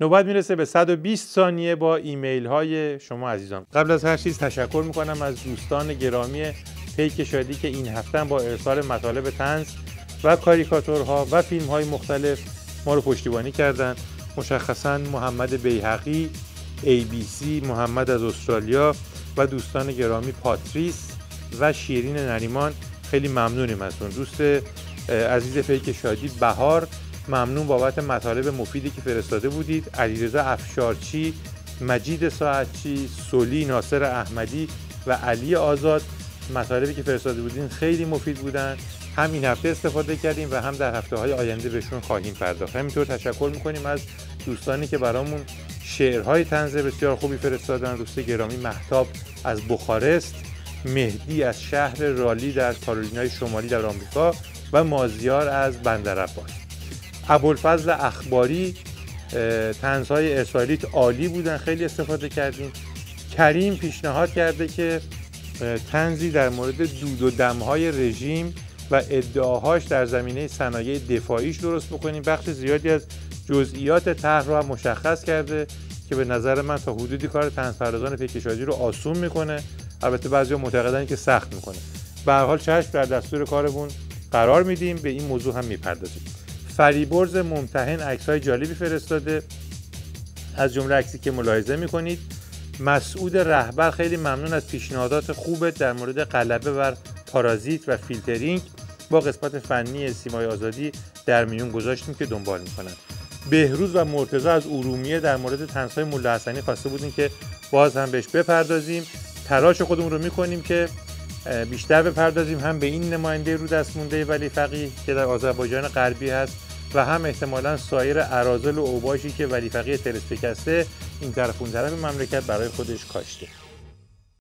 نوبت میرسه به 120 ثانیه با ایمیل های شما عزیزان. قبل از هر چیز تشکر میکنم از دوستان گرامی پیک شادی که این هفته با ارسال مطالب طنز و کاریکاتورها و فیلم های مختلف ما رو پشتیبانی کردن. مشخصا محمد بیهقی، ABC، محمد از استرالیا و دوستان گرامی پاتریس و شیرین نریمان، خیلی ممنونیم ازتون. دوست عزیز پیک شادی بهار، ممنون بابت مطالب مفیدی که فرستاده بودید. علیرضا افشارچی، مجید ساعتچی، سولی ناصر احمدی و علی آزاد، مطالبی که فرستاده بودین خیلی مفید بودن. هم این هفته استفاده کردیم و هم در هفته‌های آینده بهشون خواهیم پرداخت. همینطور تشکر می‌کنیم از دوستانی که برامون شعرهای طنز بسیار خوبی فرستادن. دوست گرامی مهتاب از بخارست، مهدی از شهر رالی در کارولینای شمالی در آمریکا و مازیار از بندرعباس. ابوالفضل اخباری، طنزهای ارسالیت عالی بودن، خیلی استفاده کردیم. کریم پیشنهاد کرده که طنزی در مورد دود و دمهای رژیم و ادعاهاش در زمینه صنایع دفاعیش درست بکنیم. بخش زیادی از جزئیات طرح رو هم مشخص کرده که به نظر من تا حدودی کار طنزپردازان پیک شادی رو آسون میکنه. البته بعضیا معتقدن که سخت میکنه. به هر حال چشم در دستور کارمون قرار میدیم، به این موضوع هم میپردازیم. فریبرز ممتحن عکس‌های جالبی فرستاده، از جمله عکسی که ملاحظه میکنید. مسعود رهبر، خیلی ممنون از پیشنهادات خوبت در مورد غلبه بر پارازیت و فیلترینگ. با قسمت فنی سیمای آزادی در میون گذاشتیم که دنبال میکنن. بهروز و مرتضی از ارومیه در مورد طنزهای ملا حسنی خواسته بودین که باز هم بهش بپردازیم. تلاش خودمون رو میکنیم که بیشتر بپردازیم هم به این نماینده رو دست مونده ولی فقیه که در آذربایجان غربی هست و هم احتمالاً سایر اراذل و اوباشی که ولی فقیه تلسپیکسته این طرف اون طرف مملکت برای خودش کاشته.